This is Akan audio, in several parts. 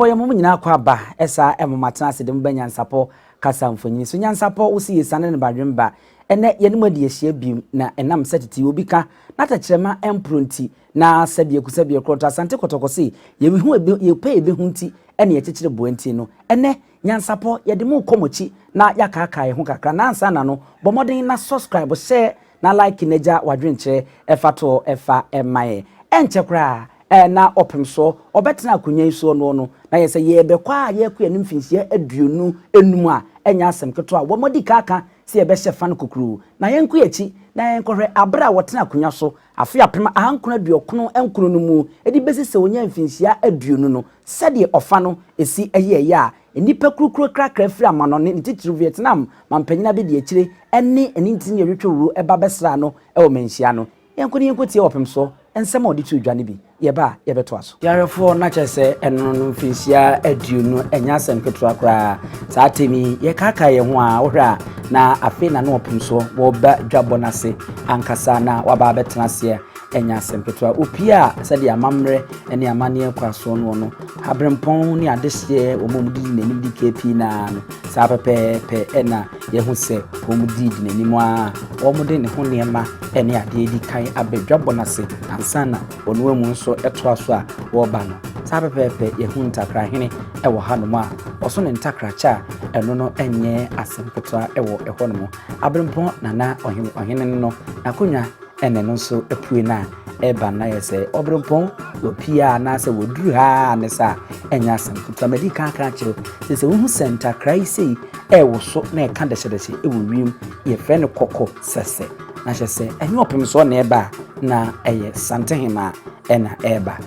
Oya mumu nyina kwa ba esa matena se dem NYANSAPO kasa mfonyi so NYANSAPO wo si sane ne badwemba ene ye nemu de ehia bi na enam setiti obi ka na tachirema empronti na sabie krota asante kotokosi ye hu ye pe ebe hunti ene ye chichire boanti no ene NYANSAPO ye de mu komochi na yakaka ye ho kakra na ansa na no bomodin na subscribe share na like neja wadwenche efato efa emaye enche kra na opem so obetena akonya iso no na yese ye bekwa ye kwa nim finsia aduonu enum a enya asem keto a womodi kaka se ye be hye fan kokuru na yenku echi na yenkohwe abra wotena akonya so afi apem ahankona duokono enkoro no mu edi besi se onya finsia aduonu no sede ofa no esi eye a enipa kurukuru krakra firi amano ne titiru Vietnam mampanyina be de akire ene enintini yetwuru eba besra no ewo menhia no yenko tie opem so ensem odi tu dwane bi yeba yebeto aso yarefo na chese eno finsia aduonu enya asem keto akra saa temi ye kaka ye ho a wohra na afi na no opem so wo ba dwabonase ankasa na waba betena se enya asem keto opia sede amamre ene amane kwaso no abrempon ni adehye omomudi nanim di KP na no saa pepe ena ye hu se omudi nanim a omode ne ho niema ene ade di kan abedwabonase ansana onwe mu nso eto aso a wo ba no saa pepe ye hu ntakra hene ewo hanom a oso ne ntakra cha eno no enye asem keto ewo ehonom abrempon nana ohene no akonya ene no so epue na eba na yese obrempon opia na se woduru ha ne sa enya asem keto medika aka kire se wo hu center cry sei ewo so na e ka dehye ewo wiem ye fe ne kokko sese na hyese enye opem so na eba na eye Asantehene ena eba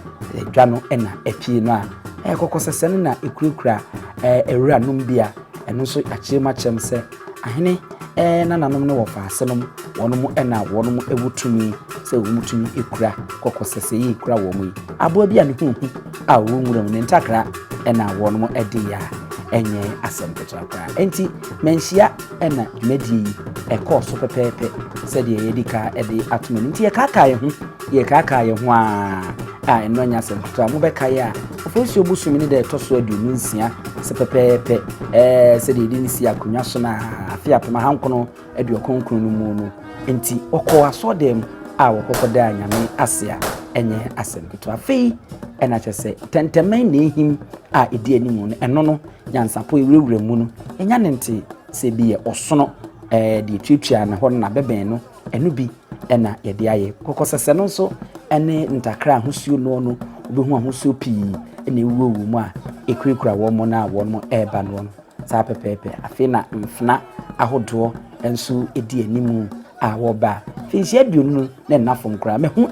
dwano ena epie no a kokko sese na ekurukura ewura numbia eno so achirema chem se ahene na nanom ne wofa asenom wonom ena wonom ebutumi se womutumi ekura kokko sese yi kura wo yi abo bia ne hu a wo nwuram ne ntakra ena wonom edi ya enye asem keto akra enti menhia ena dwumadi ekoso pepepe se de yedika edi atumani nti ye kaka ye ho a eno nya asem keto mo beka ya ofosi obusumi ne de toso aduonu nsia se pepepe se de yedi nsia akonya so na afia pema hankono aduokonkron no mu no enti okọ asodem a wokokoda anyame asia enye asem keto afei ena chese tentemen ne him a edi animu no eno no NYANSAPO ewurewure mu no enya ne nti se bi ye osono de twitwa na ho na beben no enu bi ena ye de aye kokosese no so ene ntakra ahosuo no obehu ahosuo pii ene ewuwu mu a ekurikura wo mo na wo mo eba no saa pepepe afi na mfna ahodo enso edi animu a wo ba finsi aduonu na nafom kra mehu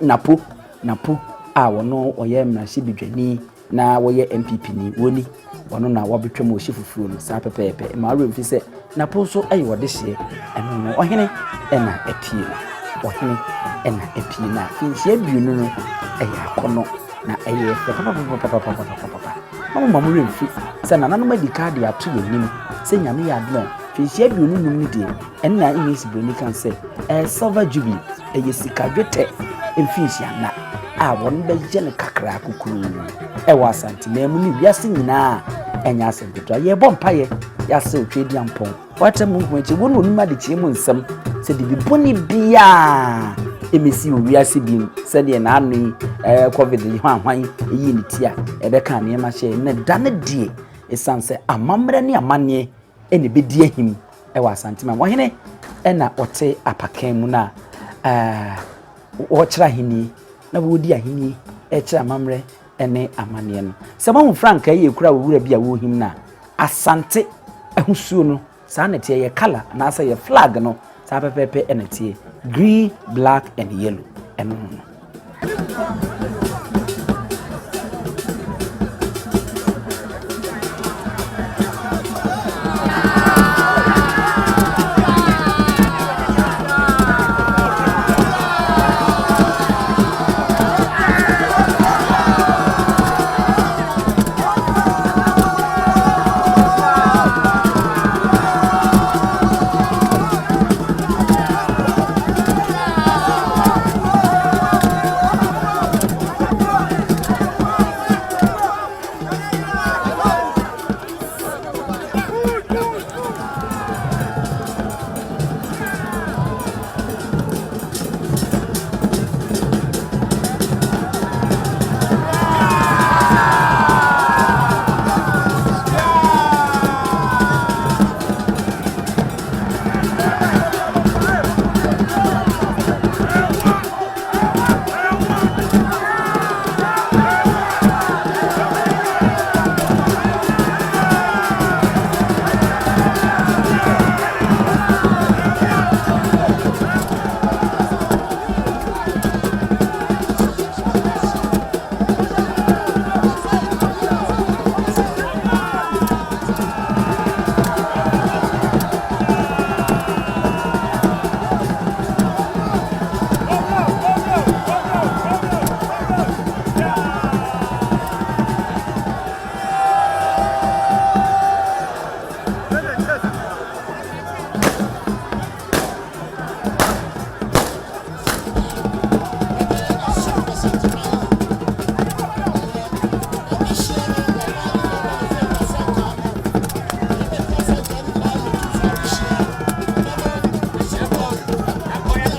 napo a wono oye mrahye bidwani na woye MPP ni woni wono na wabetwam ohyifufuo no saa pepepe ma remfi se napo so ayi wode hye eno no ohene ena epie na finsi aduonu no akono na eye papa mama mo remfi se nananom adika de ato yenim se nyame ya adno finsi aduonu no mu de enna imisi broni kan se silver jubilee eyesikadwete emfinsi ana a won be jene kakra kokuru ewa Asanteman ni wiase nyina enya asem keto ye bompaye ya se otwedi ampon watem nkoachi won onuma de chie mu nsem se de biboni bia emisi wiase bi se de na anu covid hwan eyi ni tia ebeka na ma hye na dane die esanse amamre ne amane ene be die him ewa Asanteman wohene ena ote apakan mu na wo kira hini na wodi ahini kira amamre ene amane no se ma hu franka ye kura wo wura bia wo him na asante ahusuo no saa na tie ye color na asa ye flag no saa pepepe ene tie green, black and yellow eno no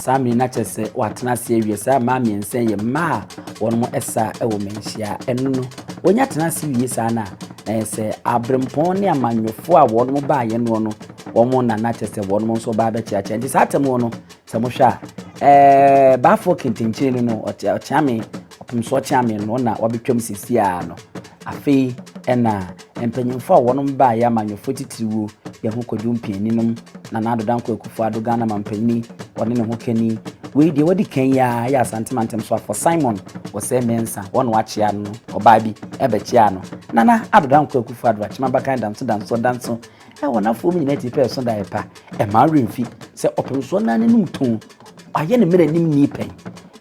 Sammy Natchez, what not serious, mammy and say, ma, one more essa, a woman, share, and no, when you're not serious, Anna, and say, Abram Pony, a man, your 4 one more buy and one more Natchez, one more so bad church, and this Atamono, Samosha, Baffo Kintin, or Chammy, or so charming, one that will become Siciano. A fee, and penny for one buy a man, your 42, your hook of Jumpianum, Nanado Danko Kufado Ghana man penny, or in a hookeny. We the what Kenya, ya Asanteman for Simon, was say mensa, one watchiano, or baby, Ebechiano. Nana, Abdanko Kufado, Mabaka dance, so I want not 4 minutes person that a marine fee, say open so none in tone. I ain't a minute knee pain.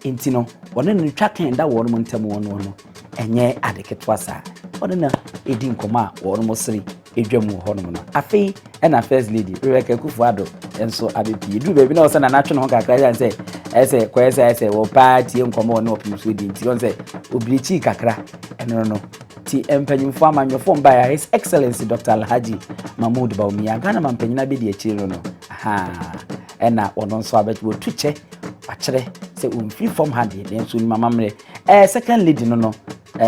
Intino, one in the tracking that woman tell one, and ye adequate was I. What in a didn't come out, or almost 3. Ejemu hono no afi na first lady Rebecca Kufuado enso abepi du baby na osa na natural honka kakra ya say kwese wo party nkomo no opim so di nti on say oblichi kakra no ti empanyimfo amanyofo mba ya His Excellency Dr. Alhaji Mahmoud Bawumia Ghana mampanyina be di achiro no aha na ono nso abeti wo tuche akere say umfi form hande enso ni mamamre second lady no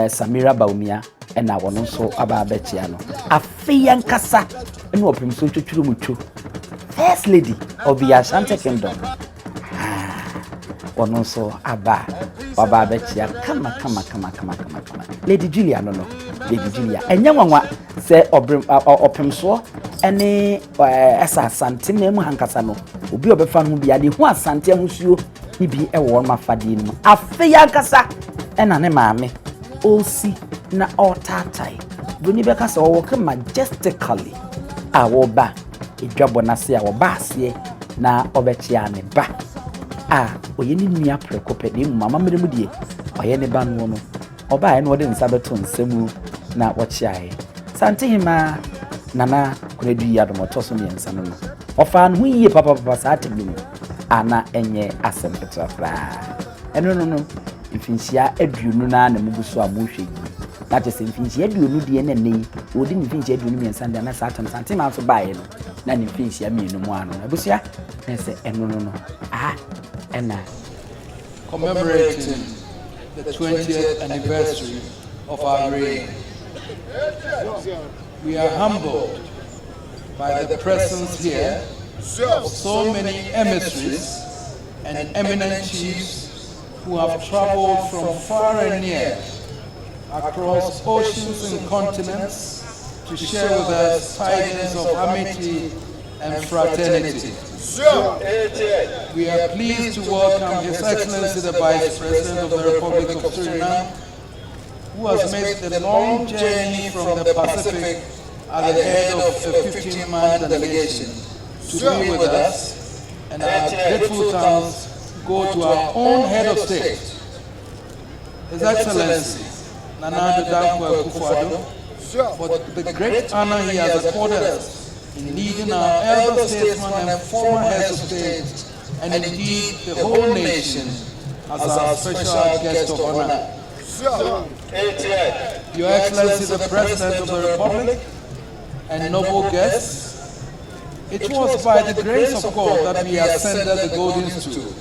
Samira Bawumia na wono so aba abechia no afia nkasa ene opim so twetwuru mutu first lady of the Ashanti Kingdom wono so aba abechia kama Lady Julia no Lady Julia enyanwanwa se opim so ene esa Asantehene mu hankasa no obi obefa no bia de hu Asante ahusuo ni bi e wo mafade no afia nkasa ena ne maame Osi na otatai doni beka se wo work majestically a wo ba edwabo na se a wo ba ase na obechia ne ba oye ni nua prekope ni mama meremu die oye ne ba no oba e no de nsa beto nsemu na wo chiae Asantehene nana kunedu ya do moto so miensa no ofa no yiye papa sa atebim ana enye asempetwa fra no Finchia eduonu na muguso amuhwe na tese finchia eduonu de na nei odi ni finchia eduonu mi nsande na satam Asantehene so bae no na ni finchia mienu mu ano abusia na se no ena commemorating the 20th anniversary of our reign. We are humbled by the presence here of so many emissaries and eminent chiefs who have traveled from far and near across oceans and continents to share with us tidings of amity and fraternity. We are pleased to welcome His Excellency the Vice President of the Republic of Suriname, who has made the long journey from the Pacific at the head of a 15-man delegation to be with us, and our grateful thanks go to our own head of state, His Excellency Nana Danko Kufuado, for the great honor he has accorded us in leading our elder statesmen and former heads of state, and indeed the whole nation, as our special guest of honor. Your Excellency the President of the Republic and noble guests, it was by the grace of God that we ascended the golden stool,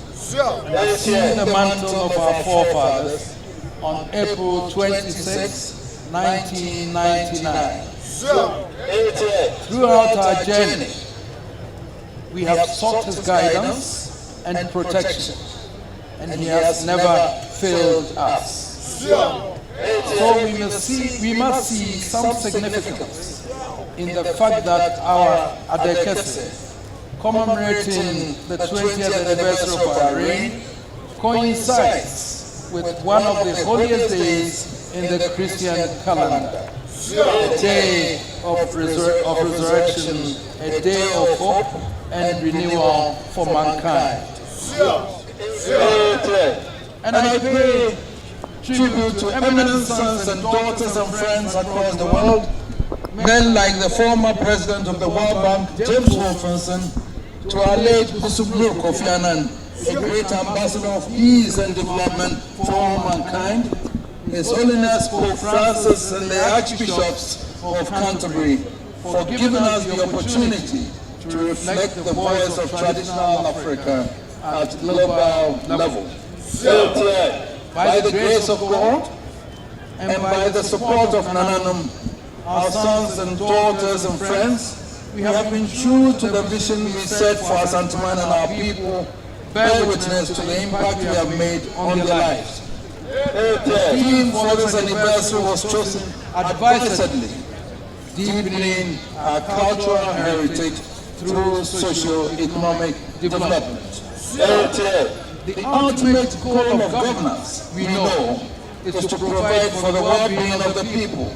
assumed the mantle of our forefathers on April 26, 1999. Throughout our journey, we have sought His guidance and protection, and He has never failed us. So we must see some significance in the fact that our adekese, commemorating the 20th anniversary of our reign, coincides with one of the holiest days in the Christian calendar, a day of resurrection, a day of hope and renewal for mankind. And I pay tribute to eminent sons and daughters and friends across the world, men like the former president of the World Bank, James Wolfenson, to our late Bishop Kofi Annan, a great ambassador of peace and development for all mankind, His Holiness Pope Francis and the Archbishops of Canterbury, for giving us the opportunity to reflect the voice of traditional Africa at global level. By the grace of God and by the support of Nananum, our sons and daughters and friends, we have been true to the vision we set for Asanteman and our people, bear witness to the impact we have made on their lives. The theme for this anniversary was chosen advisedly, deepening our cultural heritage through socio-economic development. The ultimate goal of governance, we know, is to provide for the well-being of the people.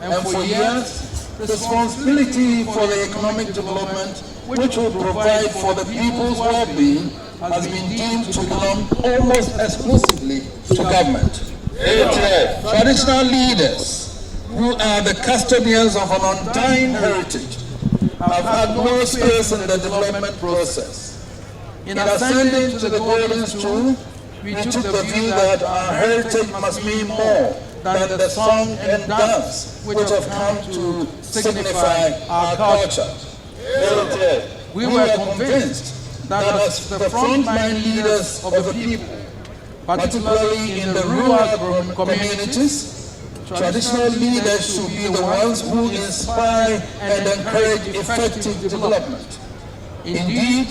And for years, responsibility for the economic development, which will provide for the people's well-being, has been deemed to belong almost exclusively to government. Traditional leaders, who are the custodians of an undying heritage, have had no space in the development process. In ascending to the golden stool, we took the view that our heritage must mean more than the song and dance which have come to signify our culture. We were convinced that as the frontline leaders of the people, particularly in the rural communities, traditional leaders should be the ones who inspire and encourage effective development. Indeed,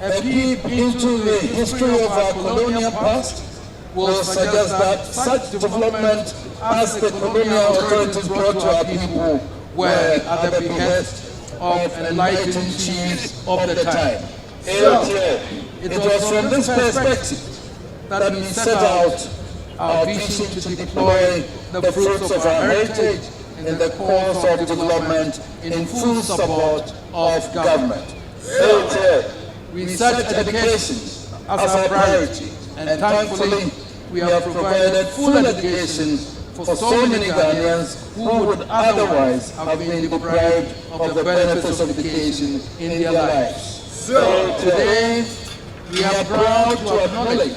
a peep into the history of our colonial past will suggest that such development as the colonial authorities brought to our people were at the behest of enlightened chiefs of the time. It was from this perspective that we set out our vision to deploy the fruits of our heritage in the course of development in full support of government. We set education as our priority, and thankfully we have provided full education for so many Ghanaians who would otherwise have been deprived of the benefits of education in their lives. Today, we are proud to acknowledge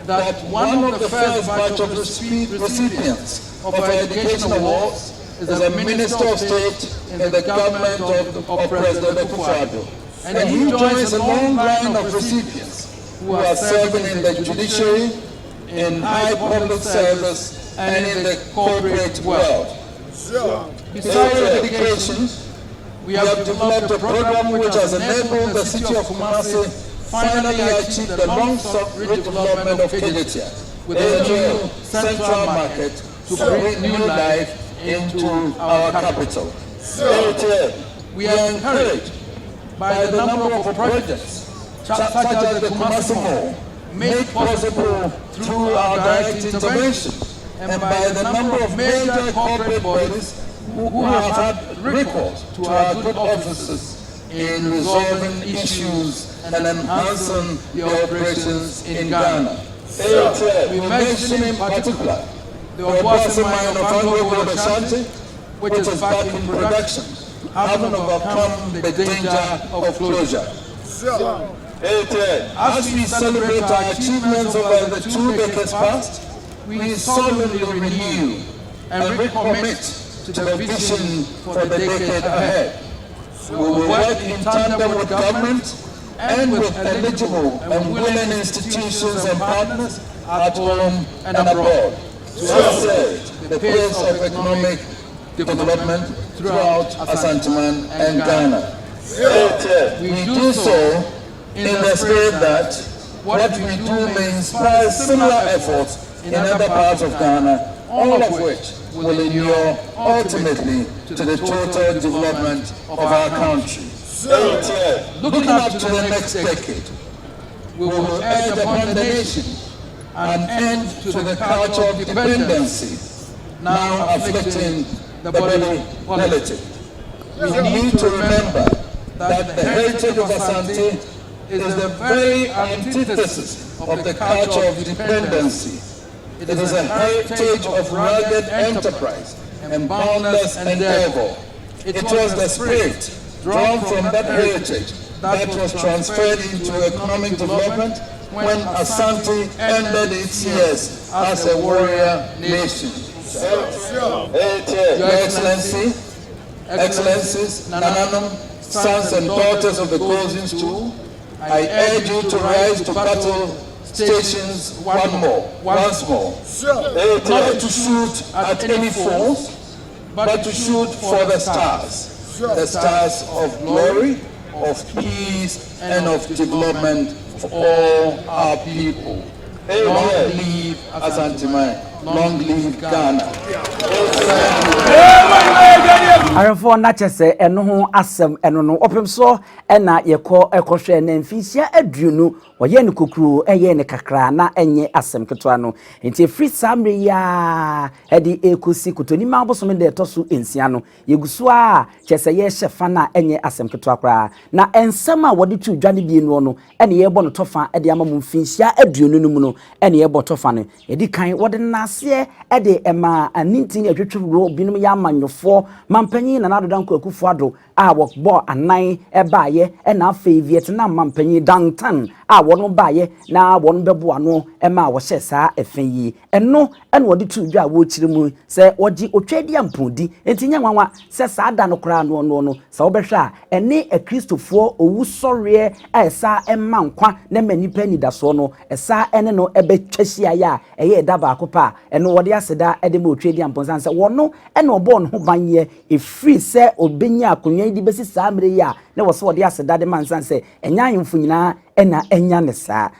that one of the first batch of recipients of our education awards is a Minister of State in the government of President Otumfuo, and he joins a long line of recipients who are serving in the judiciary, in high public service, and in the corporate world. Besides education, we have developed a program which has enabled the city of Kumasi finally achieve the long-sought redevelopment of Kejetia with a new central market to bring new life into our capital. We are encouraged by the number of projects such as the Kumasi Mall made possible through our direct intervention, and by the number of major corporate bodies who have had recourse to our good offices in resolving issues and enhancing the operations in Ghana. We mention in particular the Obuasi mine of Anglo-Gold Ashanti, which is back in production, having overcome the danger of closure. As we celebrate our achievements over the 2 decades past, we solemnly renew and recommit to the vision for the decade ahead. We will work in tandem with government and with eligible and willing institutions and partners at home and abroad to accelerate the pace of economic development throughout Asanteman and Ghana. We do so in the spirit that what we do may inspire similar efforts in other parts of Ghana, all of which will endure ultimately to the total development of our country. Looking up to the next decade, we will urge upon the nation an end to the culture of dependency now afflicting the body politic. We need to remember that the heritage of Asante is the very antithesis of the culture of dependency. It is a heritage of rugged enterprise and boundless endeavor. It was the spirit drawn from that heritage that was transferred into economic development when Asante ended its years as a warrior nation. Your Excellency, Excellencies, Nananum, sons and daughters of the Golden Stool, I urge you to rise to battle stations once more. Not to shoot at any foes, but to shoot for the stars of glory, of peace, and of development for all our people. Long live Asanteman. Long live Ghana. Arefo na chese eno ho asem eno no opem so na yekohwe na mfisia aduonu oye ne kokuru eye ne kakra na enye asem ketwa no enti free samre ya edi ekosi kotoni ma bosom de toso ensia no yegusu a chese ye hyefa na enye asem ketwa kra na ensem a wode tu dwane bi no no ene ye bo no tofa ede ama mu mfisia aduonu no mu no ene ye bo tofa no edi kan wode nase ede ema anintin atwetwuro binum ya amanyofo mampanyin na nadodanko akufuado a wokbo anan ebaaye na afei Vietnam mampanyin Dantan a wono baaye na wono bebo ano ema wo hye saa efen yi eno ene wode tu dwa wo kyiremu se wogi otwadi ampodi enti nyanwanwa se saa da no kra no sa wobehwe a ene akristofo owusɔre a esa ema nkwa na manipa nidaso no esa ene no ebetwahia ya eye da ba akopa ene wode aseda ede ma otwadi amponsan se wono ene obo no ho banye efiri se obenya akonwa di besi saa mre ya na wo se wode aseda de mansan se enya ahemfo nyina ena enya ne saa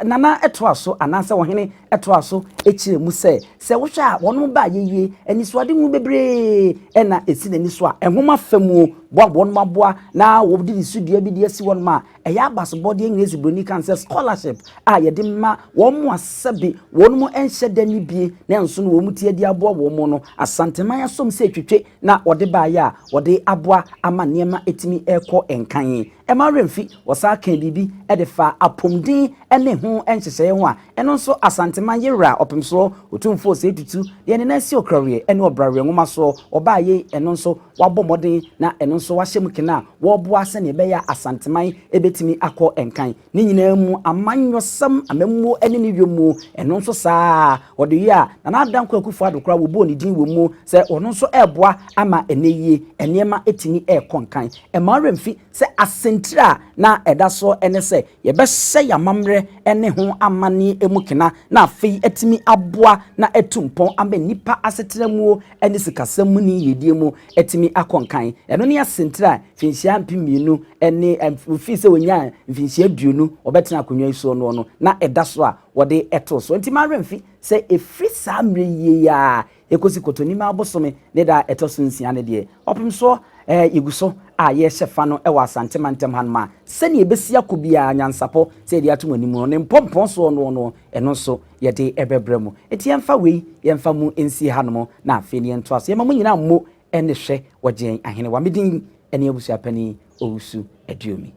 nana etoaso ananse wo hene etoaso ekiremu se wohwa a wono ba yeye enisoade mu bebre ena esi nani so a enhoma famu boabo no maboa na wo di sudua bi de asi won ma eya basobode engrezi broni kan se scholarship a ye de ma wo mu asabe won mu enhye dani bie na enso no wo mu tie di aboa wo mu no Asanteman asom se twetwe na wode ba ya wode aboa ama niema etimi ekọ enkan ema remfi wosa kan bibi edefa apomdin ene ho enhyehye ho a eno nso Asanteman yewra opemso Otumfuo Osei Tutu de ne na si okrawe ene obrawe nwoma so obaaye eno nso wabomodin na eno nso wahyem kena wo boa se ne be ya Asanteman ebetimi akọ enkan ni nyina mu amanyosam amammu ene ne wiemu eno nso saa wode yi a na adanko akufo adokra wo bo ne din wo mu se ono nso eboa ama eneyie enema etimi ekọ enkan ema remfi se asentira na edaso ene se ye be hye yamamre ene ho amane emukena na afei etimi aboa na etumpon amba nipa asetiramu ene sikasam ni yedie mu etimi akonkan eno ne asentira finhia mpimienu ene fi se wonya finhia duonu obetena akonwa iso no na edaso a wode eto so enti maremfi se efri samre ye ya ekosi kotoni ma abosome ne da etoso nsia ne de opemso iguso a ye hyefa no ewa Asanteman tem hanma se ne ebesia kobia nyansapo se de atom animu ne mpompon so no eno so ye de ebebremu eti yemfa wei yemfa mu ensi hanmo na afi ne ento aso yema mu nyina mo ene hwe wogen ahene wa medin ene abusua pani owusu aduomi